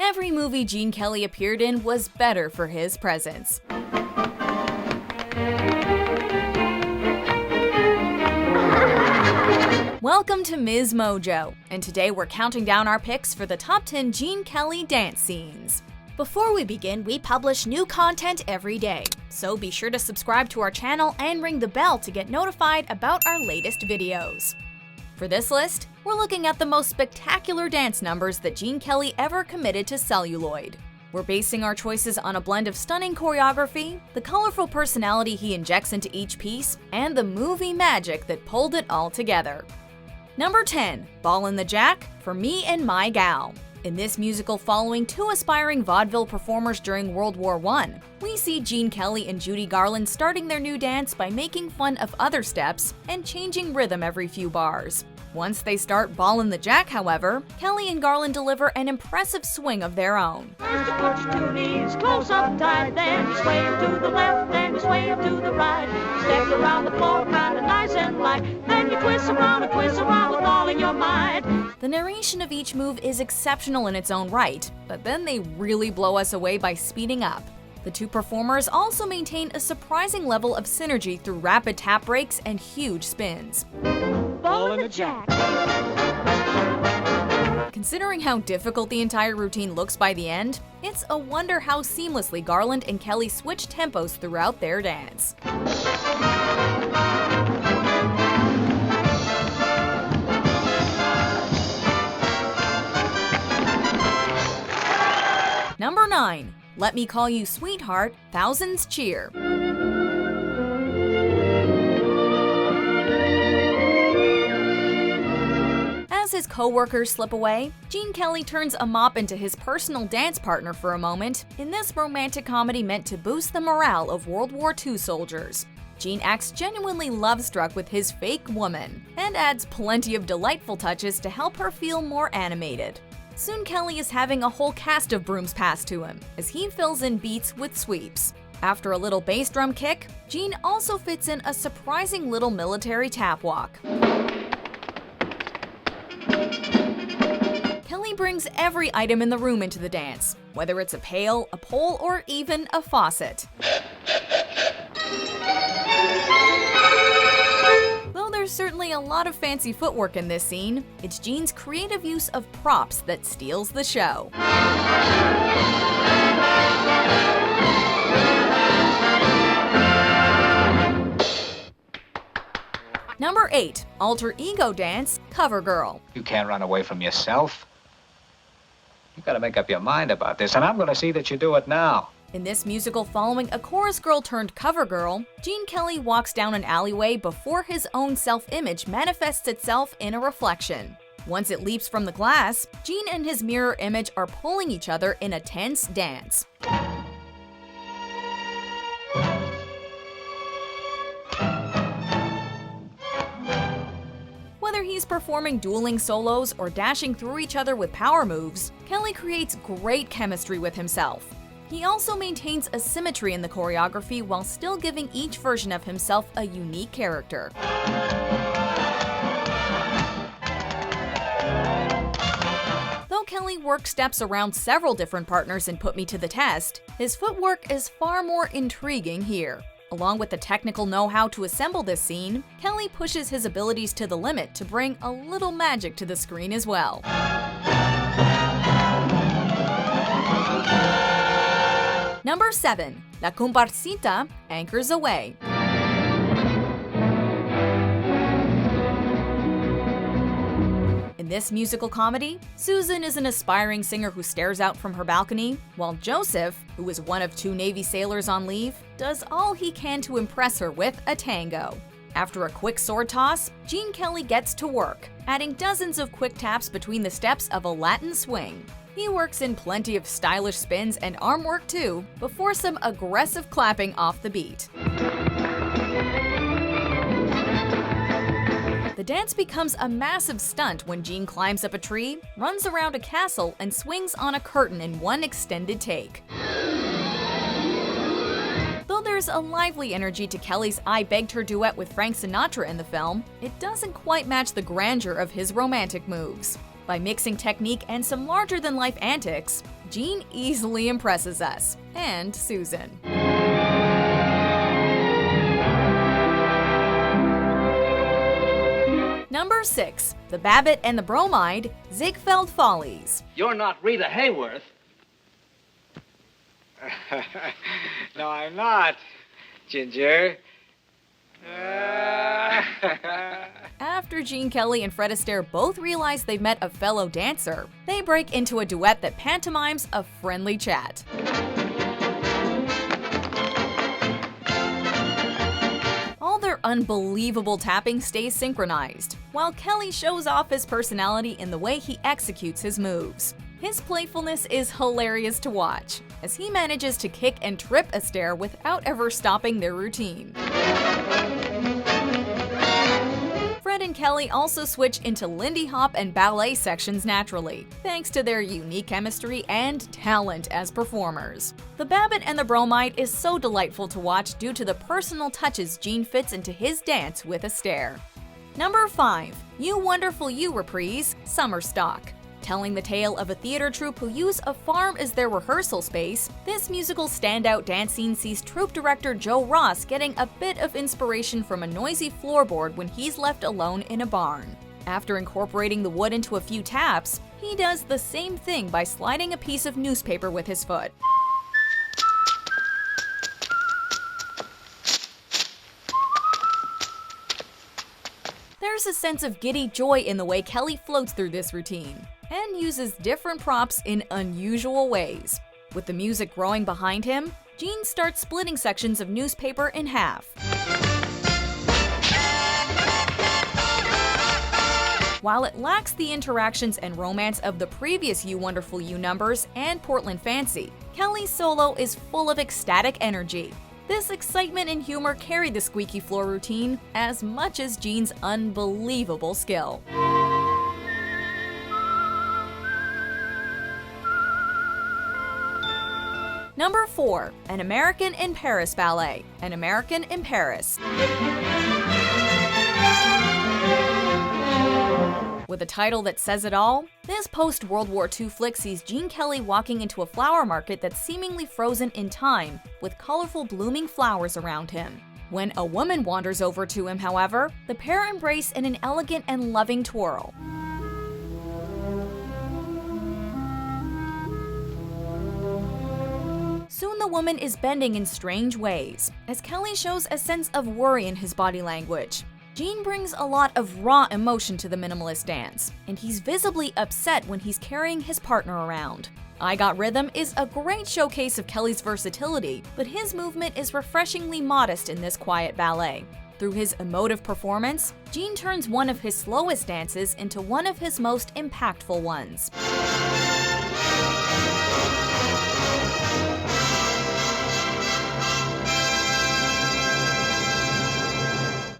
Every movie Gene Kelly appeared in was better for his presence. Welcome to MsMojo, and today we're counting down our picks for the top 10 Gene Kelly dance scenes. Before we begin, we publish new content every day, so be sure to subscribe to our channel and ring the bell to get notified about our latest videos. For this list, we're looking at the most spectacular dance numbers that Gene Kelly ever committed to celluloid. We're basing our choices on a blend of stunning choreography, the colorful personality he injects into each piece, and the movie magic that pulled it all together. Number 10. Ballin' the Jack for Me and My Gal. In this musical following two aspiring vaudeville performers during World War I, we see Gene Kelly and Judy Garland starting their new dance by making fun of other steps and changing rhythm every few bars. Once they start Ballin' the Jack, however, Kelly and Garland deliver an impressive swing of their own. First you put your two knees close up tight, then you sway them to the left, then you sway them to the right. Step around the floor kinda nice and light, then you twist around with all of your might. The narration of each move is exceptional in its own right, but then they really blow us away by speeding up. The two performers also maintain a surprising level of synergy through rapid tap breaks and huge spins. Ballin' the Jack. Considering how difficult the entire routine looks by the end, it's a wonder how seamlessly Garland and Kelly switch tempos throughout their dance. Number 9. Let Me Call You Sweetheart, Thousands Cheer. As his co-workers slip away, Gene Kelly turns a mop into his personal dance partner for a moment in this romantic comedy meant to boost the morale of World War II soldiers. Gene acts genuinely love-struck with his fake woman and adds plenty of delightful touches to help her feel more animated. Soon Kelly is having a whole cast of brooms passed to him as he fills in beats with sweeps. After a little bass drum kick, Gene also fits in a surprising little military tap walk. Kelly brings every item in the room into the dance, whether it's a pail, a pole, or even a faucet. Though there's certainly a lot of fancy footwork in this scene, it's Gene's creative use of props that steals the show. Number 8. Alter Ego Dance, Cover Girl. You can't run away from yourself. You've got to make up your mind about this, and I'm going to see that you do it now. In this musical following a chorus girl turned cover girl, Gene Kelly walks down an alleyway before his own self-image manifests itself in a reflection. Once it leaps from the glass, Gene and his mirror image are pulling each other in a tense dance. Whether he's performing dueling solos or dashing through each other with power moves, Kelly creates great chemistry with himself. He also maintains a symmetry in the choreography while still giving each version of himself a unique character. Though Kelly worked steps around several different partners and put me to the test, his footwork is far more intriguing here. Along with the technical know-how to assemble this scene, Kelly pushes his abilities to the limit to bring a little magic to the screen as well. Number 7. La Comparsita Anchors Away. In this musical comedy, Susan is an aspiring singer who stares out from her balcony, while Joseph, who is one of 2 Navy sailors on leave, does all he can to impress her with a tango. After a quick sword toss, Gene Kelly gets to work, adding dozens of quick taps between the steps of a Latin swing. He works in plenty of stylish spins and arm work too, before some aggressive clapping off the beat. The dance becomes a massive stunt when Gene climbs up a tree, runs around a castle, and swings on a curtain in one extended take. Though there's a lively energy to Kelly's I Begged Her duet with Frank Sinatra in the film, it doesn't quite match the grandeur of his romantic moves. By mixing technique and some larger-than-life antics, Gene easily impresses us, and Susan. Number 6. The Babbitt and the Bromide, Ziegfeld Follies. You're not Rita Hayworth. No, I'm not, Ginger. After Gene Kelly and Fred Astaire both realize they've met a fellow dancer, they break into a duet that pantomimes a friendly chat. All their unbelievable tapping stays synchronized, while Kelly shows off his personality in the way he executes his moves. His playfulness is hilarious to watch, as he manages to kick and trip Astaire without ever stopping their routine. Fred and Kelly also switch into Lindy Hop and ballet sections naturally, thanks to their unique chemistry and talent as performers. The Babbitt and the Bromide is so delightful to watch due to the personal touches Gene fits into his dance with Astaire. Number 5. You Wonderful You reprise, Summer Stock. Telling the tale of a theater troupe who use a farm as their rehearsal space, this musical standout dance scene sees troupe director Joe Ross getting a bit of inspiration from a noisy floorboard when he's left alone in a barn. After incorporating the wood into a few taps, he does the same thing by sliding a piece of newspaper with his foot. There's a sense of giddy joy in the way Kelly floats through this routine, and uses different props in unusual ways. With the music growing behind him, Gene starts splitting sections of newspaper in half. While it lacks the interactions and romance of the previous You Wonderful You numbers and Portland Fancy, Kelly's solo is full of ecstatic energy. This excitement and humor carried the squeaky floor routine as much as Gene's unbelievable skill. Number 4. An American in Paris Ballet, An American in Paris. With a title that says it all, this post-World War II flick sees Gene Kelly walking into a flower market that's seemingly frozen in time, with colorful blooming flowers around him. When a woman wanders over to him, however, the pair embrace in an elegant and loving twirl. Soon the woman is bending in strange ways, as Kelly shows a sense of worry in his body language. Gene brings a lot of raw emotion to the minimalist dance, and he's visibly upset when he's carrying his partner around. I Got Rhythm is a great showcase of Kelly's versatility, but his movement is refreshingly modest in this quiet ballet. Through his emotive performance, Gene turns one of his slowest dances into one of his most impactful ones.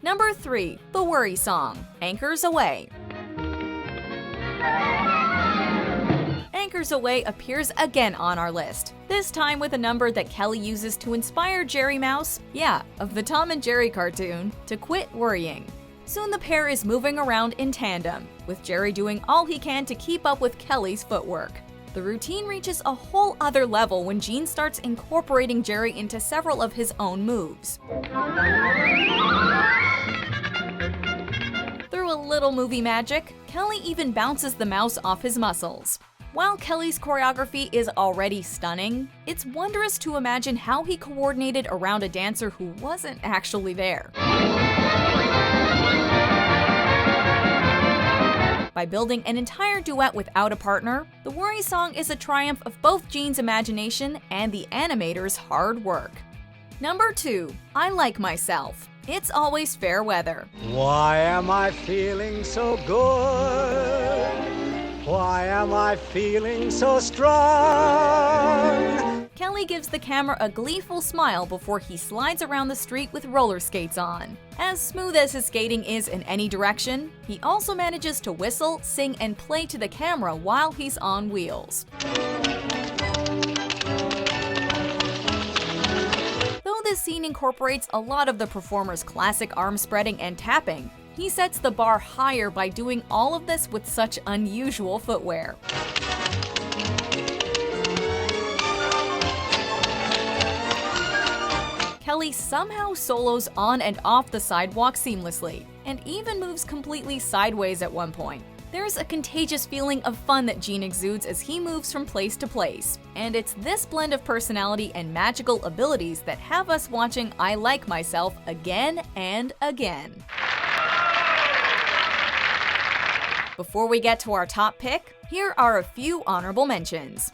Number 3. The Worry Song, Anchors Away. Anchors Away appears again on our list, this time with a number that Kelly uses to inspire Jerry Mouse, of the Tom and Jerry cartoon, to quit worrying. Soon the pair is moving around in tandem, with Jerry doing all he can to keep up with Kelly's footwork. The routine reaches a whole other level when Gene starts incorporating Jerry into several of his own moves. Through a little movie magic, Kelly even bounces the mouse off his muscles. While Kelly's choreography is already stunning, it's wondrous to imagine how he coordinated around a dancer who wasn't actually there. By building an entire duet without a partner, The Worry Song is a triumph of both Gene's imagination and the animator's hard work. Number 2. I Like Myself, It's Always Fair Weather. Why am I feeling so good? Why am I feeling so strong? Kelly gives the camera a gleeful smile before he slides around the street with roller skates on. As smooth as his skating is in any direction, he also manages to whistle, sing, and play to the camera while he's on wheels. Though this scene incorporates a lot of the performer's classic arm spreading and tapping, He sets the bar higher by doing all of this with such unusual footwear. Kelly somehow solos on and off the sidewalk seamlessly, and even moves completely sideways at one point. There's a contagious feeling of fun that Gene exudes as he moves from place to place, and it's this blend of personality and magical abilities that have us watching I Like Myself again and again. Before we get to our top pick, here are a few honorable mentions.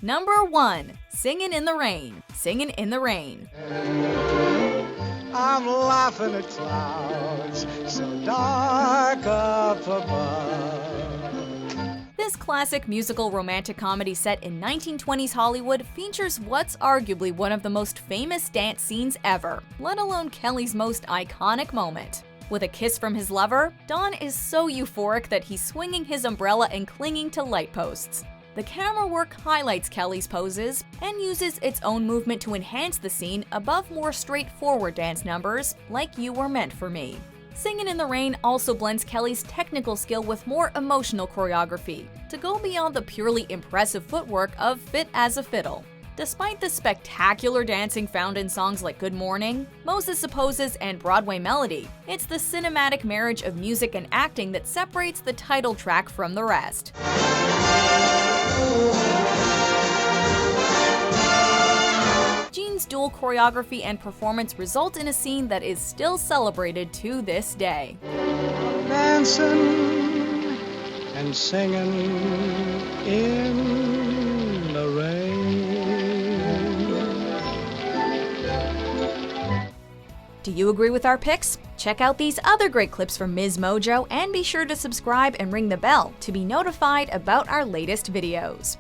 Number 1. Singin' in the Rain. Singin' in the Rain. I'm laughing at clouds so dark up above. This classic musical romantic comedy set in 1920s Hollywood features what's arguably one of the most famous dance scenes ever, let alone Kelly's most iconic moment. With a kiss from his lover, Don is so euphoric that he's swinging his umbrella and clinging to light posts. The camera work highlights Kelly's poses and uses its own movement to enhance the scene above more straightforward dance numbers like You Were Meant for Me. Singin' in the Rain also blends Kelly's technical skill with more emotional choreography to go beyond the purely impressive footwork of Fit as a Fiddle. Despite the spectacular dancing found in songs like Good Morning, Moses Supposes, and Broadway Melody, it's the cinematic marriage of music and acting that separates the title track from the rest. Gene's dual choreography and performance result in a scene that is still celebrated to this day. Dancing and singing in the rain. Do you agree with our picks? Check out these other great clips from MsMojo and be sure to subscribe and ring the bell to be notified about our latest videos.